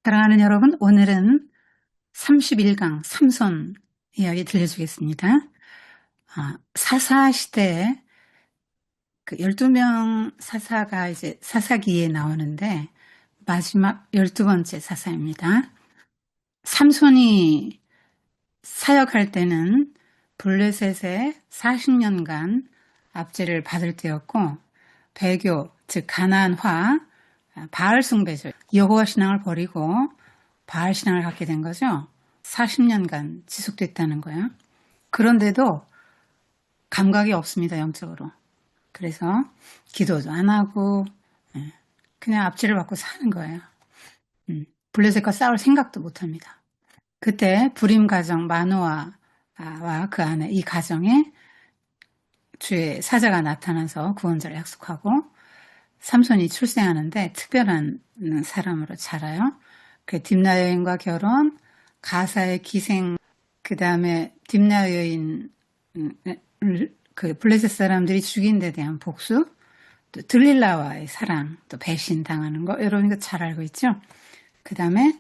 사랑하는 여러분, 오늘은 31강 삼손 이야기 들려주겠습니다. 사사시대에 그 12명 사사가 이제 사사기에 나오는데 마지막 12번째 사사입니다. 삼손이 사역할 때는 블레셋에 40년간 압제를 받을 때였고 배교, 즉 가나안화, 바알 숭배죠. 여호와 신앙을 버리고 바알 신앙을 갖게 된 거죠. 40년간 지속됐다는 거예요. 그런데도 감각이 없습니다, 영적으로. 그래서 기도도 안 하고 그냥 압제를 받고 사는 거예요. 블레셋과 싸울 생각도 못 합니다. 그때 불임 가정 마노아와 그 안에 이 가정에 주의 사자가 나타나서 구원자를 약속하고 삼손이 출생하는데 특별한 사람으로 자라요. 그 딥나 여인과 결혼, 가사의 기생, 그 다음에 딥나 여인 그 블레셋 사람들이 죽인 데 대한 복수, 또 들릴라와의 사랑, 또 배신 당하는 거 여러분 이거 잘 알고 있죠? 그 다음에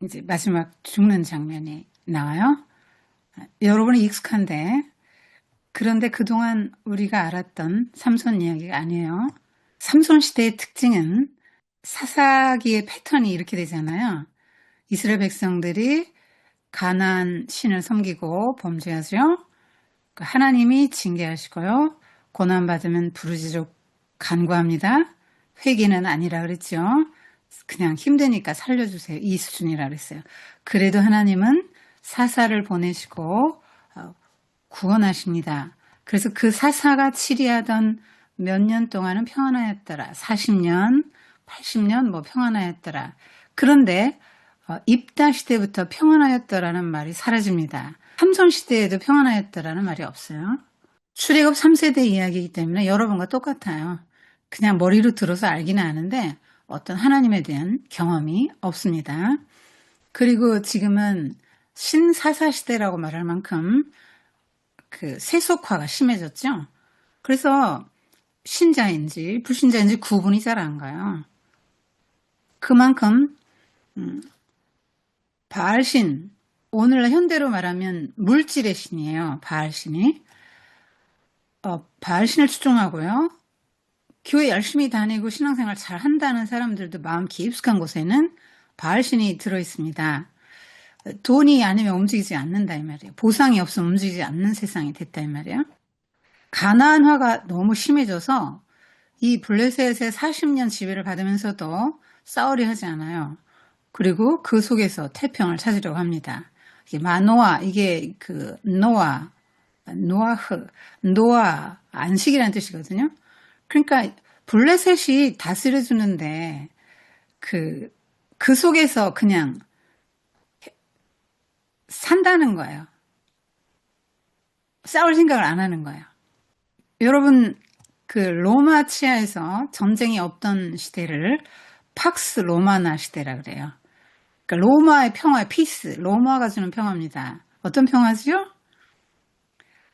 이제 마지막 죽는 장면이 나와요. 여러분이 익숙한데 그런데 그동안 우리가 알았던 삼손 이야기가 아니에요. 삼손 시대의 특징은 사사기의 패턴이 이렇게 되잖아요. 이스라엘 백성들이 가나안 신을 섬기고 범죄하죠. 하나님이 징계하시고요. 고난받으면 부르짖어 간구합니다. 회개는 아니라 그랬죠. 그냥 힘드니까 살려주세요. 이 수준이라 그랬어요. 그래도 하나님은 사사를 보내시고 구원하십니다. 그래서 그 사사가 치리하던 몇 년 동안은 평안하였더라. 40년, 80년 뭐 평안하였더라. 그런데 입다 시대부터 평안하였더라는 말이 사라집니다. 삼손 시대에도 평안하였더라는 말이 없어요. 출애굽 3세대 이야기이기 때문에 여러분과 똑같아요. 그냥 머리로 들어서 알기는 아는데 어떤 하나님에 대한 경험이 없습니다. 그리고 지금은 신사사 시대라고 말할 만큼 그 세속화가 심해졌죠. 그래서 신자인지 불신자인지 구분이 잘 안 가요. 그만큼 바알신, 오늘날 현대로 말하면 물질의 신이에요. 바알신이. 바알신을 추종하고요. 교회 열심히 다니고 신앙생활 잘 한다는 사람들도 마음 깊숙한 곳에는 바알신이 들어있습니다. 돈이 아니면 움직이지 않는다 이 말이에요. 보상이 없으면 움직이지 않는 세상이 됐다 이 말이에요. 가나안화가 너무 심해져서 이 블레셋의 40년 지배를 받으면서도 싸우려 하지 않아요. 그리고 그 속에서 태평을 찾으려고 합니다. 마노아, 이게 그 노아, 안식이라는 뜻이거든요. 그러니까 블레셋이 다스려주는데 그 속에서 그냥 산다는 거예요. 싸울 생각을 안 하는 거예요. 여러분 그 로마 치하에서 전쟁이 없던 시대를 팍스 로마나 시대라 그래요. 그러니까 로마의 평화, 피스, 로마가 주는 평화입니다. 어떤 평화죠?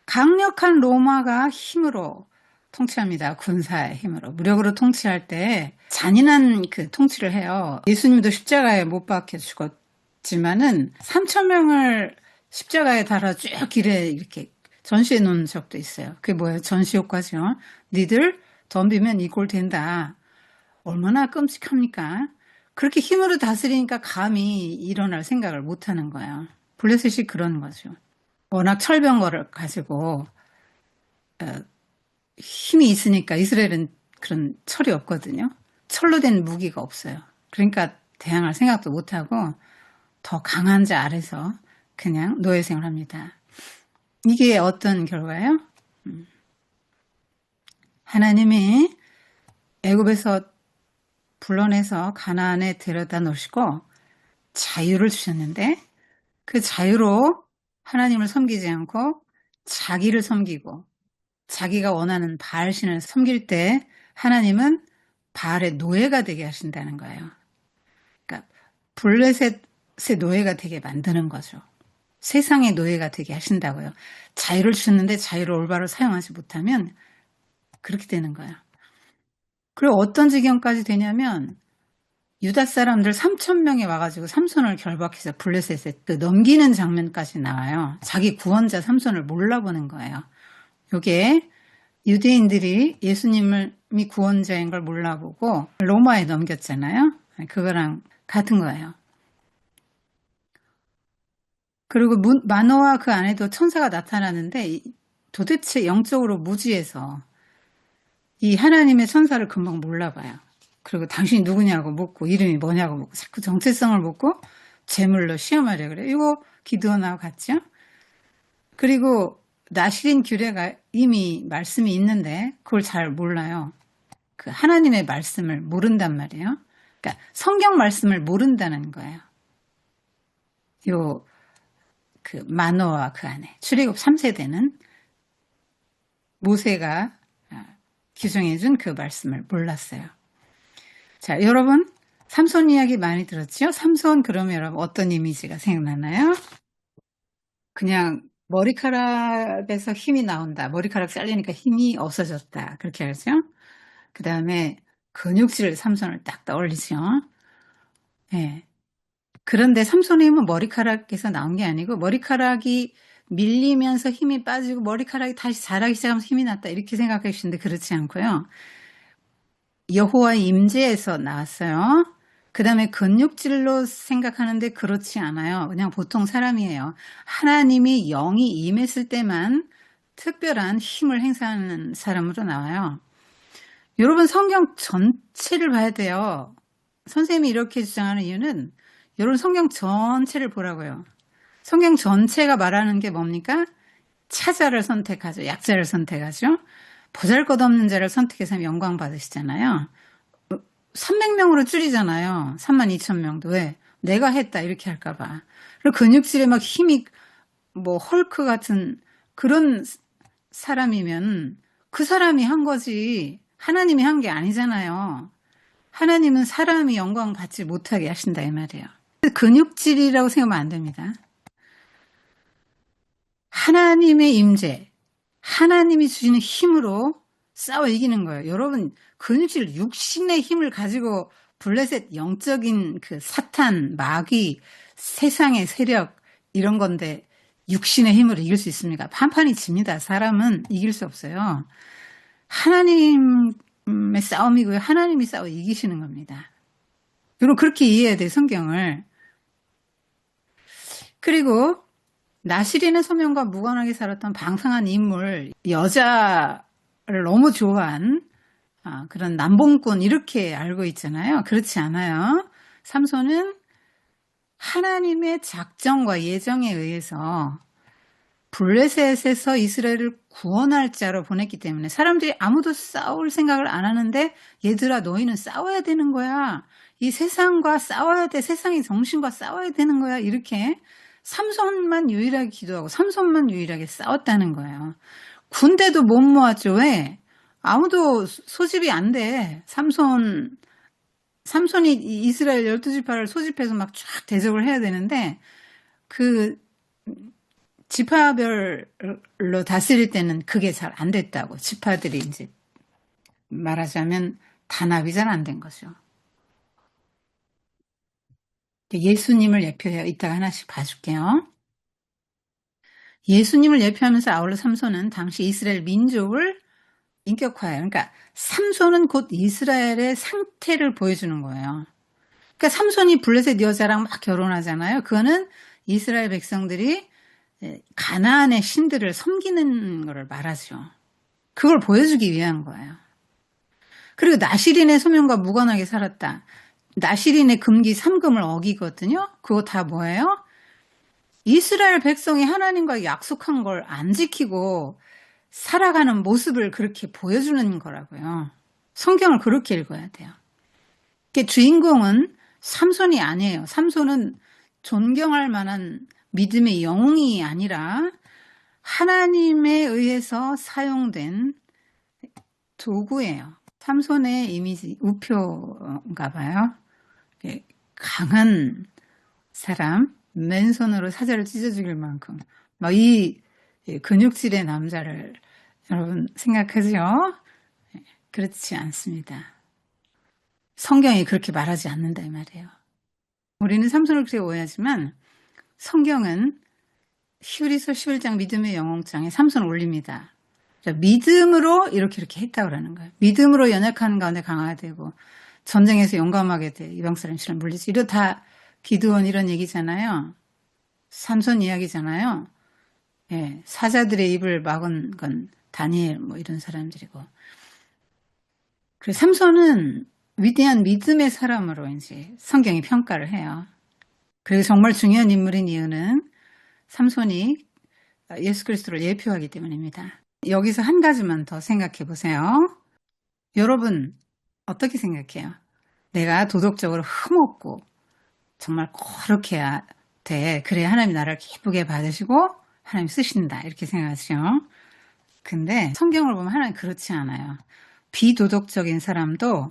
강력한 로마가 힘으로 통치합니다. 군사의 힘으로. 무력으로 통치할 때 잔인한 그 통치를 해요. 예수님도 십자가에 못 박혀 죽었지만은 3,000명을 십자가에 달아 쭉 길에 이렇게 전시해 놓은 적도 있어요. 그게 뭐예요? 전시 효과죠. 니들 덤비면 이 꼴 된다. 얼마나 끔찍합니까? 그렇게 힘으로 다스리니까 감히 일어날 생각을 못 하는 거예요. 블레셋이 그런 거죠. 워낙 철병거를 가지고 힘이 있으니까 이스라엘은 그런 철이 없거든요. 철로 된 무기가 없어요. 그러니까 대항할 생각도 못하고 더 강한 자 아래서 그냥 노예생을 합니다. 이게 어떤 결과예요? 하나님이 애굽에서 불러내서 가나안에 데려다 놓으시고 자유를 주셨는데 그 자유로 하나님을 섬기지 않고 자기를 섬기고 자기가 원하는 바알신을 섬길 때 하나님은 바알의 노예가 되게 하신다는 거예요. 그러니까 블레셋의 노예가 되게 만드는 거죠. 세상의 노예가 되게 하신다고요. 자유를 주셨는데 자유를 올바로 사용하지 못하면 그렇게 되는 거예요. 그리고 어떤 지경까지 되냐면 유다 사람들 3,000명이 와가지고 삼손을 결박해서 블레셋에 넘기는 장면까지 나와요. 자기 구원자 삼손을 몰라보는 거예요. 요게 유대인들이 예수님이 구원자인 걸 몰라보고 로마에 넘겼잖아요. 그거랑 같은 거예요. 그리고 마노아 그 안에도 천사가 나타나는데 도대체 영적으로 무지해서 이 하나님의 천사를 금방 몰라봐요. 그리고 당신이 누구냐고 묻고 이름이 뭐냐고 묻고 자꾸 정체성을 묻고 제물로 시험하려 그래요. 이거 기드온하고 같죠? 그리고 나실인 규례가 이미 말씀이 있는데 그걸 잘 몰라요. 그 하나님의 말씀을 모른단 말이에요. 그러니까 성경 말씀을 모른다는 거예요. 요 그 마노아 그 안에 출애굽 3세대는 모세가 규정해준 그 말씀을 몰랐어요. 자, 여러분 삼손 이야기 많이 들었죠? 삼손 그러면 여러분 어떤 이미지가 생각나나요? 그냥 머리카락에서 힘이 나온다. 머리카락 잘리니까 힘이 없어졌다. 그렇게 알죠? 그 다음에 근육질 삼손을 딱 떠올리죠. 예. 그런데 삼손의 힘은 머리카락에서 나온 게 아니고 머리카락이 밀리면서 힘이 빠지고 머리카락이 다시 자라기 시작하면서 힘이 났다. 이렇게 생각하시는데 그렇지 않고요. 여호와의 임재에서 나왔어요. 그 다음에 근육질로 생각하는데 그렇지 않아요. 그냥 보통 사람이에요. 하나님이 영이 임했을 때만 특별한 힘을 행사하는 사람으로 나와요. 여러분 성경 전체를 봐야 돼요. 선생님이 이렇게 주장하는 이유는 여러분 성경 전체를 보라고요. 성경 전체가 말하는 게 뭡니까? 차자를 선택하죠. 약자를 선택하죠. 보잘것없는 자를 선택해서 영광 받으시잖아요. 300명으로 줄이잖아요. 32,000명도. 왜? 내가 했다 이렇게 할까 봐. 그리고 근육질에 막 힘이 뭐 헐크 같은 그런 사람이면 그 사람이 한 거지 하나님이 한 게 아니잖아요. 하나님은 사람이 영광 받지 못하게 하신다 이 말이에요. 근육질이라고 생각하면 안 됩니다. 하나님의 임재, 하나님이 주시는 힘으로 싸워 이기는 거예요. 여러분 근육질 육신의 힘을 가지고 블레셋 영적인 그 사탄, 마귀, 세상의 세력 이런 건데 육신의 힘으로 이길 수 있습니까? 판판이 집니다. 사람은 이길 수 없어요. 하나님의 싸움이고요. 하나님이 싸워 이기시는 겁니다. 여러분 그렇게 이해해야 돼요. 성경을. 그리고 나실인의 소명과 무관하게 살았던 방탕한 인물, 여자를 너무 좋아한 그런 남봉꾼 이렇게 알고 있잖아요. 그렇지 않아요. 삼손은 하나님의 작정과 예정에 의해서 블레셋에서 이스라엘을 구원할 자로 보냈기 때문에 사람들이 아무도 싸울 생각을 안 하는데 얘들아 너희는 싸워야 되는 거야. 이 세상과 싸워야 돼. 세상의 정신과 싸워야 되는 거야. 이렇게 삼손만 유일하게 기도하고 삼손만 유일하게 싸웠다는 거예요. 군대도 못 모았죠. 왜? 아무도 소집이 안 돼. 삼손이 이스라엘 12지파를 소집해서 막 쫙 대적을 해야 되는데 그 지파별로 다스릴 때는 그게 잘 안 됐다고. 지파들이 이제 말하자면 단합이 잘 안 된 거죠. 예수님을 예표해요. 이따가 하나씩 봐줄게요. 예수님을 예표하면서 아울러 삼손은 당시 이스라엘 민족을 인격화해요. 그러니까 삼손은 곧 이스라엘의 상태를 보여주는 거예요. 그러니까 삼손이 블레셋 여자랑 막 결혼하잖아요. 그거는 이스라엘 백성들이 가나안의 신들을 섬기는 것을 말하죠. 그걸 보여주기 위한 거예요. 그리고 나실인의 소명과 무관하게 살았다. 나실인의 금기 3금을 어기거든요. 그거 다 뭐예요? 이스라엘 백성이 하나님과 약속한 걸 안 지키고 살아가는 모습을 그렇게 보여주는 거라고요. 성경을 그렇게 읽어야 돼요. 주인공은 삼손이 아니에요. 삼손은 존경할 만한 믿음의 영웅이 아니라 하나님에 의해서 사용된 도구예요. 삼손의 이미지 우표인가 봐요. 강한 사람, 맨손으로 사자를 찢어 죽일 만큼 이 근육질의 남자를 여러분 생각하죠? 그렇지 않습니다. 성경이 그렇게 말하지 않는다 이 말이에요. 우리는 삼손을 그렇게 오해하지만 성경은 히브리서 11장 믿음의 영웅장에 삼손을 올립니다. 믿음으로 이렇게 했다고 그러는 거예요. 믿음으로 연약한 가운데 강하게 되고 전쟁에서 용감하게 돼 이방 사람 신을 물리지. 이거 다 기드온 이런 얘기잖아요. 삼손 이야기잖아요. 예, 사자들의 입을 막은 건 다니엘 뭐 이런 사람들이고. 그래서 삼손은 위대한 믿음의 사람으로 이제 성경이 평가를 해요. 그리고 정말 중요한 인물인 이유는 삼손이 예수 그리스도를 예표하기 때문입니다. 여기서 한 가지만 더 생각해 보세요. 여러분 어떻게 생각해요? 내가 도덕적으로 흠없고 정말 거룩해야 돼. 그래야 하나님 나라를 기쁘게 받으시고 하나님 쓰신다. 이렇게 생각하죠. 근데 성경을 보면 하나님 그렇지 않아요. 비도덕적인 사람도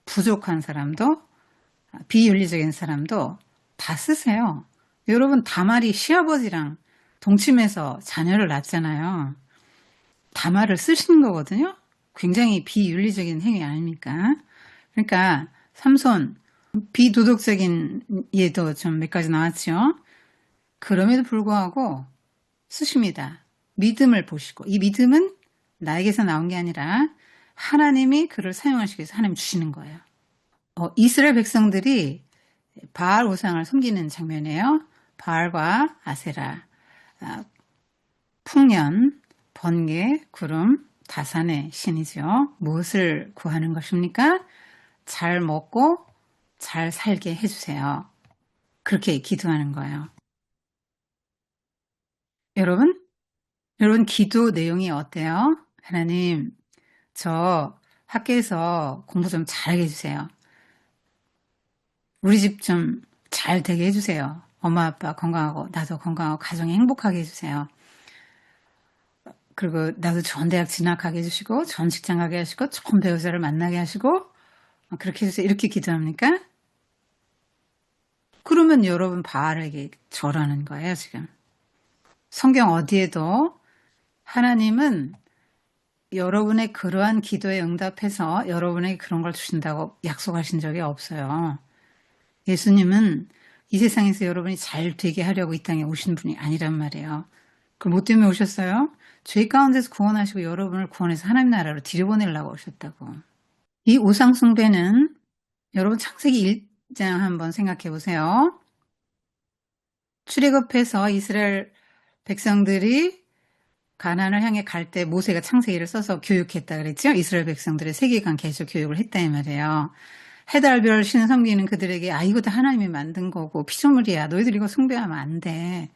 부족한 사람도 비윤리적인 사람도 다 쓰세요. 여러분 다말이 시아버지랑 동침해서 자녀를 낳잖아요. 다말을 쓰시는 거거든요. 굉장히 비윤리적인 행위 아닙니까? 그러니까 삼손 비도덕적인 예도 좀 몇 가지 나왔죠. 그럼에도 불구하고 쓰십니다. 믿음을 보시고 이 믿음은 나에게서 나온 게 아니라 하나님이 그를 사용하시기 위해서 하나님 주시는 거예요. 이스라엘 백성들이 바알 우상을 섬기는 장면이에요. 바알과 아세라, 풍년, 번개, 구름, 다산의 신이죠. 무엇을 구하는 것입니까? 잘 먹고 잘 살게 해주세요. 그렇게 기도하는 거예요. 여러분 기도 내용이 어때요? 하나님, 저 학교에서 공부 좀 잘하게 해주세요. 우리 집 좀 잘 되게 해주세요. 엄마 아빠 건강하고 나도 건강하고 가정이 행복하게 해주세요. 그리고 나도 좋은 대학 진학하게 해주시고 좋은 직장 가게 하시고 좋은 배우자를 만나게 하시고 그렇게 해주세요. 이렇게 기도합니까? 그러면 여러분 바알에게 절하는 거예요 지금. 성경 어디에도 하나님은 여러분의 그러한 기도에 응답해서 여러분에게 그런 걸 주신다고 약속하신 적이 없어요. 예수님은 이 세상에서 여러분이 잘 되게 하려고 이 땅에 오신 분이 아니란 말이에요. 그럼 뭐 때문에 오셨어요? 죄 가운데서 구원하시고 여러분을 구원해서 하나님 나라로 들여보내려고 오셨다고. 이 우상 숭배는 여러분 창세기 1장 한번 생각해 보세요. 출애굽해서 이스라엘 백성들이 가나안을 향해 갈 때 모세가 창세기를 써서 교육했다 그랬죠. 이스라엘 백성들의 세계관 개조 교육을 했다 이 말이에요. 해달별 신을 섬기는 그들에게 이거 다 하나님이 만든 거고 피조물이야. 너희들 이거 숭배하면 안 돼.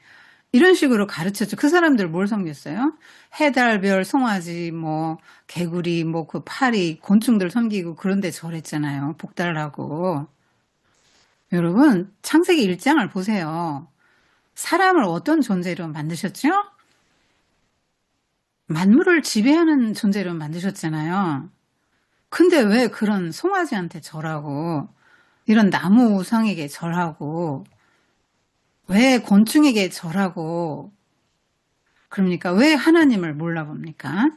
이런 식으로 가르쳤죠. 그 사람들 뭘 섬겼어요? 해달별, 송아지, 뭐 개구리, 뭐 그 파리, 곤충들 섬기고 그런데 절했잖아요. 복 달라고. 여러분 창세기 1장을 보세요. 사람을 어떤 존재로 만드셨죠? 만물을 지배하는 존재로 만드셨잖아요. 근데 왜 그런 송아지한테 절하고 이런 나무 우상에게 절하고 왜 곤충에게 절하고 그럽니까? 왜 하나님을 몰라봅니까?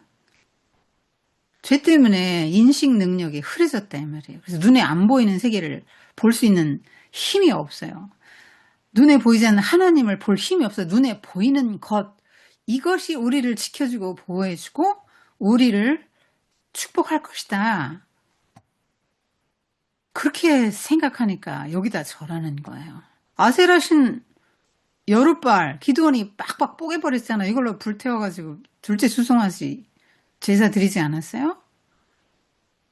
죄 때문에 인식 능력이 흐려졌다 이 말이에요. 그래서 눈에 안 보이는 세계를 볼 수 있는 힘이 없어요. 눈에 보이지 않는 하나님을 볼 힘이 없어요. 눈에 보이는 것 이것이 우리를 지켜주고 보호해주고 우리를 축복할 것이다. 그렇게 생각하니까 여기다 절하는 거예요. 아세라 신 여룻발 기드온이 빡빡 뽀개버렸잖아요. 이걸로 불태워가지고 둘째 수송아지 제사 드리지 않았어요?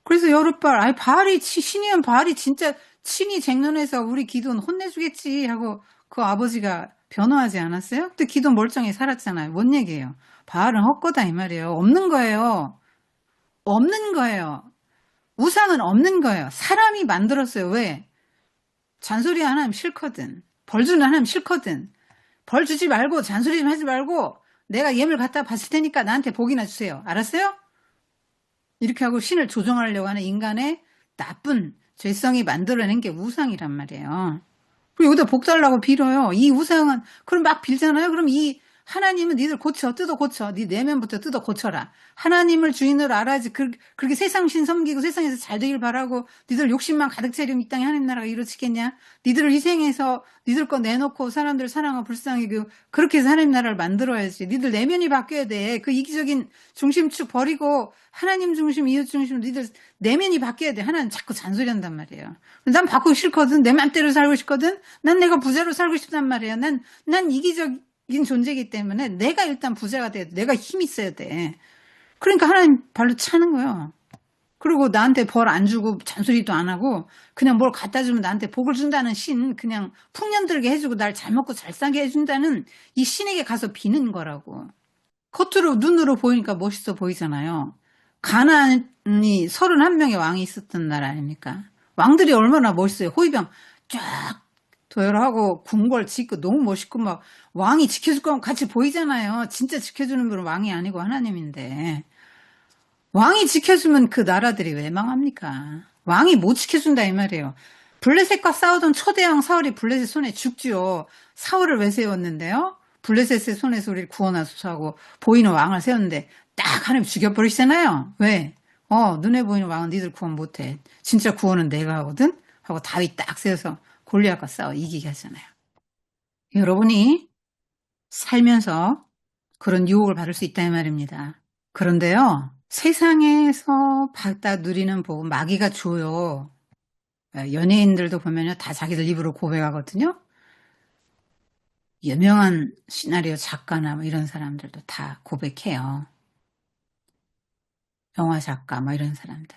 그래서 여룻발 바알이 신이면 바알이 진짜 친히 쟁론해서 우리 기드온 혼내주겠지 하고 그 아버지가 변호하지 않았어요? 근데 기드온 멀쩡히 살았잖아요. 뭔 얘기예요? 바알은 헛거다 이 말이에요. 없는 거예요. 없는 거예요. 우상은 없는 거예요. 사람이 만들었어요. 왜? 잔소리 하나님 싫거든. 벌 주는 하나님 싫거든. 벌 주지 말고 잔소리 좀 하지 말고 내가 예물 갖다 바칠 테니까 나한테 복이나 주세요. 알았어요? 이렇게 하고 신을 조종하려고 하는 인간의 나쁜 죄성이 만들어낸 게 우상이란 말이에요. 그리고 여기다 복 달라고 빌어요. 이 우상은 그럼 막 빌잖아요. 그럼 이 하나님은 니들 뜯어 고쳐. 네 내면부터 뜯어 고쳐라. 하나님을 주인으로 알아야지. 그렇게 세상 신 섬기고 세상에서 잘 되길 바라고 니들 욕심만 가득 차리면 이 땅에 하나님 나라가 이루어지겠냐? 니들을 희생해서 니들 거 내놓고 사람들 사랑하고 불쌍히고 그렇게 해서 하나님 나라를 만들어야지. 니들 내면이 바뀌어야 돼. 그 이기적인 중심축 버리고 하나님 중심, 이웃 중심, 니들 내면이 바뀌어야 돼. 하나님 자꾸 잔소리한단 말이에요. 난 바꾸기 싫거든. 내 맘대로 살고 싶거든. 난 내가 부자로 살고 싶단 말이야. 난 이기적인 존재이기 때문에 내가 일단 부자가 돼야 돼. 내가 힘 있어야 돼. 그러니까 하나님 발로 차는 거예요. 그리고 나한테 벌 안 주고 잔소리도 안 하고 그냥 뭘 갖다 주면 나한테 복을 준다는 신, 그냥 풍년 들게 해주고 날 잘 먹고 잘 사게 해준다는 이 신에게 가서 비는 거라고. 겉으로 눈으로 보이니까 멋있어 보이잖아요. 가나안이 31명의 왕이 있었던 나라 아닙니까? 왕들이 얼마나 멋있어요. 호위병 쫙 도열하고 궁궐 짓고 너무 멋있고 막 왕이 지켜줄 거면 같이 보이잖아요. 진짜 지켜주는 분은 왕이 아니고 하나님인데 왕이 지켜주면 그 나라들이 왜 망합니까? 왕이 못 지켜준다 이 말이에요. 블레셋과 싸우던 초대왕 사울이 블레셋 손에 죽지요. 사울을 왜 세웠는데요? 블레셋의 손에서 우리를 구원하소서 하고 보이는 왕을 세웠는데 딱 하나님 죽여버리시잖아요. 왜? 눈에 보이는 왕은 니들 구원 못해. 진짜 구원은 내가 하거든? 하고 다윗 딱 세워서 골리앗과 싸워 이기게 하잖아요. 여러분이 살면서 그런 유혹을 받을 수 있다 이 말입니다. 그런데요, 세상에서 받다 누리는 복은 마귀가 줘요. 연예인들도 보면요, 다 자기들 입으로 고백하거든요. 유명한 시나리오 작가나 뭐 이런 사람들도 다 고백해요. 영화 작가 뭐 이런 사람들.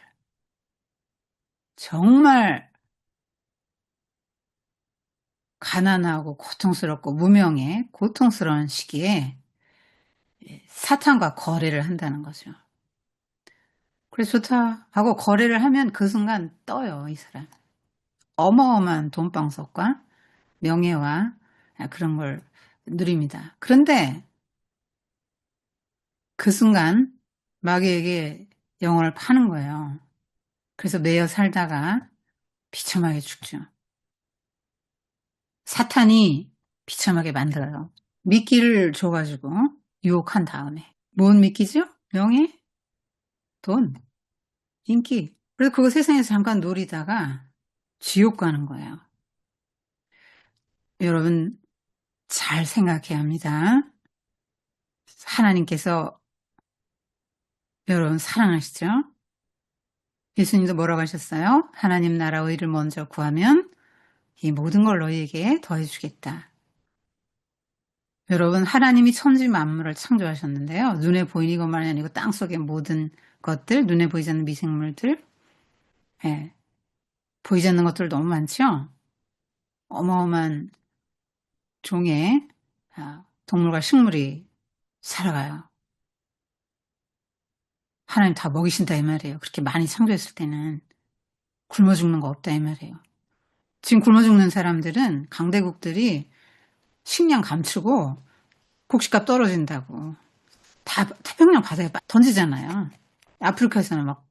정말 가난하고 고통스럽고 무명의 고통스러운 시기에 사탄과 거래를 한다는 거죠. 그래 좋다 하고 거래를 하면 그 순간 떠요, 이 사람. 어마어마한 돈방석과 명예와 그런 걸 누립니다. 그런데 그 순간 마귀에게 영혼을 파는 거예요. 그래서 매여 살다가 비참하게 죽죠. 사탄이 비참하게 만들어요. 미끼를 줘가지고 유혹한 다음에. 뭔 미끼죠? 명예? 돈? 인기? 그래서 그거 세상에서 잠깐 노리다가 지옥 가는 거예요. 여러분 잘 생각해야 합니다. 하나님께서 여러분 사랑하시죠? 예수님도 뭐라고 하셨어요? 하나님 나라 의를 먼저 구하면 이 모든 걸 너희에게 더해주겠다. 여러분 하나님이 천지 만물을 창조하셨는데요. 눈에 보이는 것만이 아니고 땅속의 모든 것들, 눈에 보이지 않는 미생물들, 보이지 않는 것들 너무 많죠? 어마어마한 종의 동물과 식물이 살아가요. 하나님 다 먹이신다 이 말이에요. 그렇게 많이 창조했을 때는 굶어 죽는 거 없다 이 말이에요. 지금 굶어 죽는 사람들은 강대국들이 식량 감추고 곡식값 떨어진다고 다 태평양 바다에 던지잖아요. 아프리카에서는 막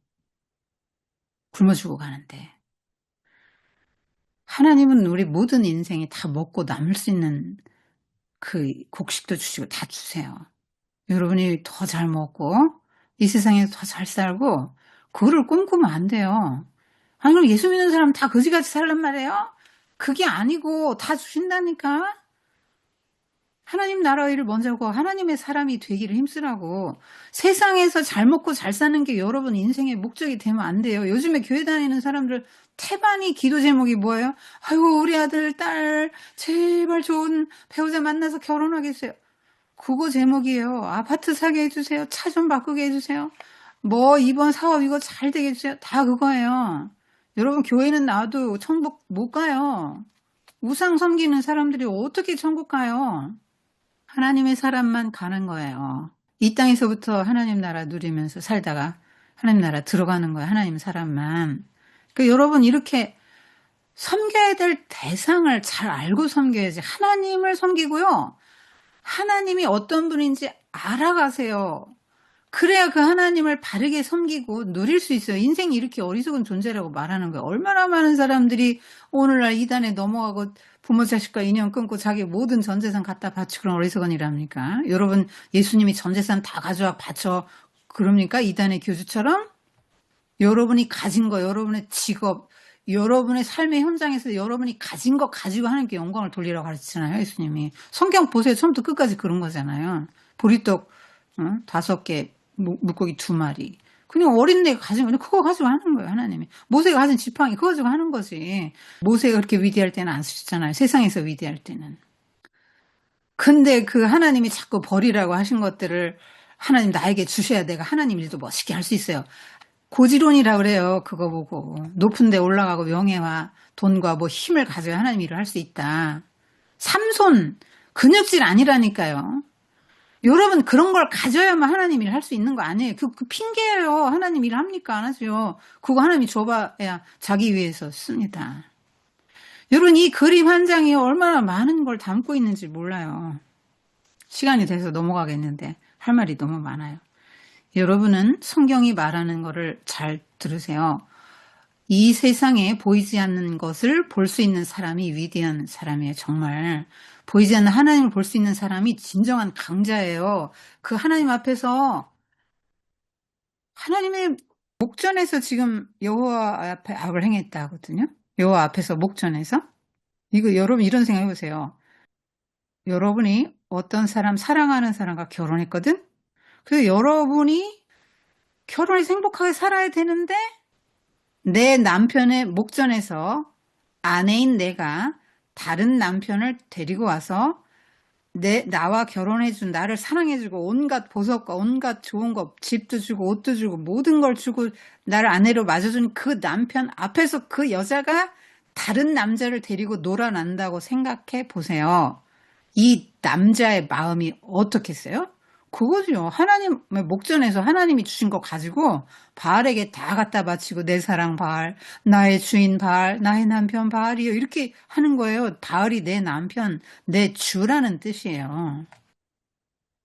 굶어 죽어 가는데 하나님은 우리 모든 인생이 다 먹고 남을 수 있는 그 곡식도 주시고 다 주세요. 여러분이 더 잘 먹고 이 세상에서 더 잘 살고 그거를 꿈꾸면 안 돼요. 아니 그럼 예수 믿는 사람 다 거지같이 살란 말이에요? 그게 아니고 다 주신다니까. 하나님 나라 일을 먼저 하고 하나님의 사람이 되기를 힘쓰라고. 세상에서 잘 먹고 잘 사는 게 여러분 인생의 목적이 되면 안 돼요. 요즘에 교회 다니는 사람들 태반이 기도 제목이 뭐예요? 아이고 우리 아들 딸 제발 좋은 배우자 만나서 결혼하게 해주세요. 그거 제목이에요. 아파트 사게 해주세요. 차 좀 바꾸게 해주세요. 뭐 이번 사업 이거 잘 되게 해주세요. 다 그거예요. 여러분 교회는 나와도 천국 못 가요. 우상 섬기는 사람들이 어떻게 천국 가요? 하나님의 사람만 가는 거예요. 이 땅에서부터 하나님 나라 누리면서 살다가 하나님 나라 들어가는 거예요. 하나님 사람만. 그러니까 여러분 이렇게 섬겨야 될 대상을 잘 알고 섬겨야지. 하나님을 섬기고요. 하나님이 어떤 분인지 알아가세요. 그래야 그 하나님을 바르게 섬기고 누릴 수 있어요. 인생이 이렇게 어리석은 존재라고 말하는 거예요. 얼마나 많은 사람들이 오늘날 이단에 넘어가고 부모 자식과 인연 끊고 자기 모든 전 재산 갖다 바치고 그런 어리석은 일합니까? 여러분 예수님이 전 재산 다 가져와 바쳐 그럽니까? 이단의 교주처럼? 여러분이 가진 거, 여러분의 직업, 여러분의 삶의 현장에서 여러분이 가진 거 가지고 하나님께 영광을 돌리라고 가르치잖아요. 예수님이. 성경 보세요. 처음부터 끝까지 그런 거잖아요. 보리떡 5개, 물고기 2마리. 그냥 어린애가 가진 거, 그거 가지고 하는 거예요. 하나님이. 모세가 가진 지팡이 그거 가지고 하는 거지. 모세가 그렇게 위대할 때는 안 쓰셨잖아요. 세상에서 위대할 때는. 근데 그 하나님이 자꾸 버리라고 하신 것들을 하나님 나에게 주셔야 내가 하나님 일도 멋있게 할 수 있어요. 고지론이라 그래요. 그거 보고. 높은 데 올라가고 명예와 돈과 뭐 힘을 가져야 하나님 일을 할 수 있다. 삼손, 근육질 아니라니까요. 여러분 그런 걸 가져야만 하나님 일을 할 수 있는 거 아니에요. 그 핑계예요. 하나님 일을 합니까? 안 하죠. 그거 하나님이 줘봐야 자기 위해서 씁니다. 여러분 이 그림 한 장이 얼마나 많은 걸 담고 있는지 몰라요. 시간이 돼서 넘어가겠는데 할 말이 너무 많아요. 여러분은 성경이 말하는 거를 잘 들으세요. 이 세상에 보이지 않는 것을 볼 수 있는 사람이 위대한 사람이에요. 정말 보이지 않는 하나님을 볼 수 있는 사람이 진정한 강자예요. 그 하나님 앞에서 하나님의 목전에서 지금 여호와 앞에 악을 행했다 하거든요. 여호와 앞에서 목전에서. 이거 여러분 이런 생각 해보세요. 여러분이 어떤 사람 사랑하는 사람과 결혼했거든. 그래서 여러분이 결혼해서 행복하게 살아야 되는데 내 남편의 목전에서 아내인 내가 다른 남편을 데리고 와서 나와 결혼해준 나를 사랑해주고 온갖 보석과 온갖 좋은 거 집도 주고 옷도 주고 모든 걸 주고 나를 아내로 맞아준 그 남편 앞에서 그 여자가 다른 남자를 데리고 놀아난다고 생각해 보세요. 이 남자의 마음이 어떻겠어요? 그거죠. 하나님의 목전에서 하나님이 주신 거 가지고 바알에게 다 갖다 바치고 내 사랑 바알, 나의 주인 바알, 나의 남편 바알이요. 이렇게 하는 거예요. 바알이 내 남편, 내 주라는 뜻이에요.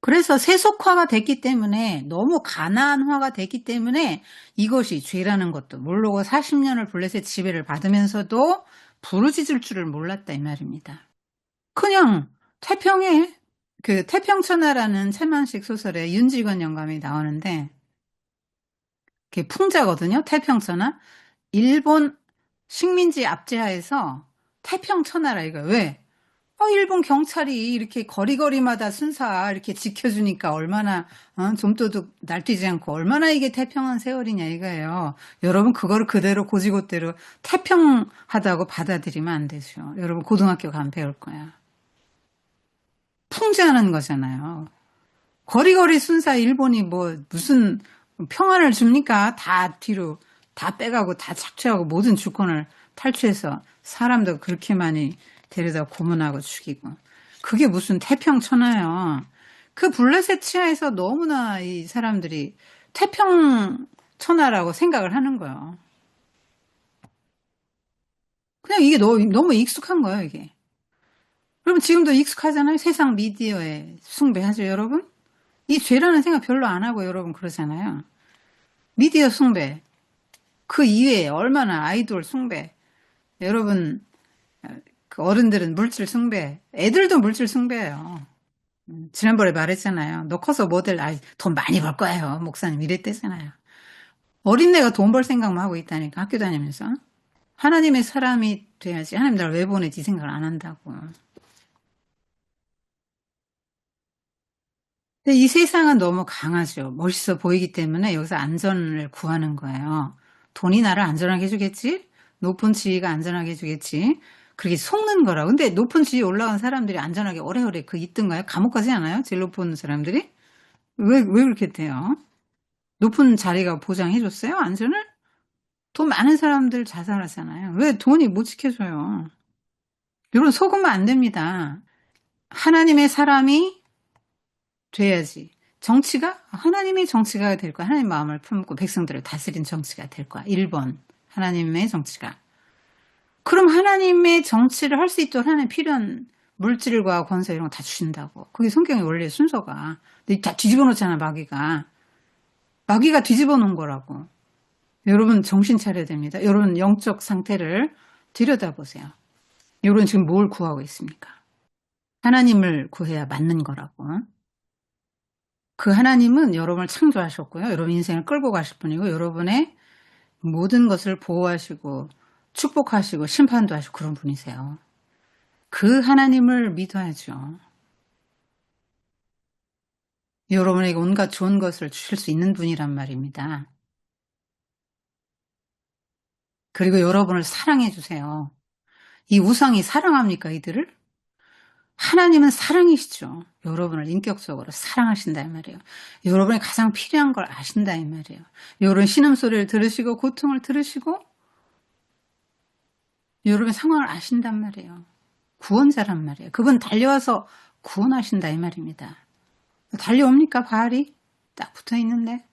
그래서 세속화가 됐기 때문에 너무 가나안화가 됐기 때문에 이것이 죄라는 것도 모르고 40년을 블레셋 지배를 받으면서도 부르짖을 줄을 몰랐다 이 말입니다. 그냥 태평에 그 태평천하라는 최만식 소설에 윤직원 영감이 나오는데 그게 풍자거든요. 태평천하. 일본 식민지 압제하에서 태평천하라 이거 왜? 일본 경찰이 이렇게 거리거리마다 순사 이렇게 지켜주니까 얼마나 좀도둑 날뛰지 않고 얼마나 이게 태평한 세월이냐 이거예요. 여러분 그거를 그대로 고지고대로 태평하다고 받아들이면 안 되죠. 여러분 고등학교 가면 배울 거야. 풍자하는 거잖아요. 거리거리 순사 일본이 뭐 무슨 평안을 줍니까? 다 뒤로 다 빼가고 다 착취하고 모든 주권을 탈취해서 사람도 그렇게 많이 데려다 고문하고 죽이고 그게 무슨 태평천하요. 그 블레셋 치하에서 너무나 이 사람들이 태평천하라고 생각을 하는 거예요. 그냥 이게 너무 익숙한 거예요 이게. 여러분 지금도 익숙하잖아요. 세상 미디어에 숭배하죠 여러분. 이 죄라는 생각 별로 안 하고 여러분 그러잖아요. 미디어 숭배. 그 이외에 얼마나 아이돌 숭배. 여러분 그 어른들은 물질 숭배. 애들도 물질 숭배예요. 지난번에 말했잖아요. 너 커서 모델 돈 많이 벌 거예요. 목사님 이랬대잖아요. 어린애가 돈 벌 생각만 하고 있다니까 학교 다니면서. 하나님의 사람이 돼야지. 하나님 나를 왜 보내지 생각을 안 한다고. 근데 이 세상은 너무 강하죠. 멋있어 보이기 때문에 여기서 안전을 구하는 거예요. 돈이 나를 안전하게 해주겠지? 높은 지위가 안전하게 해주겠지? 그렇게 속는 거라. 근데 높은 지위 올라간 사람들이 안전하게 오래오래 있던가요? 감옥 가지 않아요? 제일 높은 사람들이? 왜 그렇게 돼요? 높은 자리가 보장해줬어요? 안전을? 돈 많은 사람들 자살하잖아요. 왜 돈이 못 지켜줘요? 여러분 속으면 안 됩니다. 하나님의 사람이 돼야지. 정치가 하나님의 정치가 될 거야. 하나님 마음을 품고 백성들을 다스린 정치가 될 거야. 1번 하나님의 정치가. 그럼 하나님의 정치를 할 수 있도록 하나님 필요한 물질과 권세 이런 거 다 주신다고. 그게 성경의 원래 순서가. 근데 다 뒤집어 놓잖아 마귀가. 마귀가 뒤집어 놓은 거라고. 여러분 정신 차려야 됩니다. 여러분 영적 상태를 들여다보세요. 여러분 지금 뭘 구하고 있습니까? 하나님을 구해야 맞는 거라고. 그 하나님은 여러분을 창조하셨고요. 여러분 인생을 끌고 가실 분이고 여러분의 모든 것을 보호하시고 축복하시고 심판도 하시고 그런 분이세요. 그 하나님을 믿어야죠. 여러분에게 온갖 좋은 것을 주실 수 있는 분이란 말입니다. 그리고 여러분을 사랑해 주세요. 이 우상이 사랑합니까 이들을? 하나님은 사랑이시죠. 여러분을 인격적으로 사랑하신다 이 말이에요. 여러분이 가장 필요한 걸 아신다 이 말이에요. 여러분 신음소리를 들으시고 고통을 들으시고 여러분의 상황을 아신단 말이에요. 구원자란 말이에요. 그분 달려와서 구원하신다 이 말입니다. 달려옵니까 바알이? 딱 붙어있는데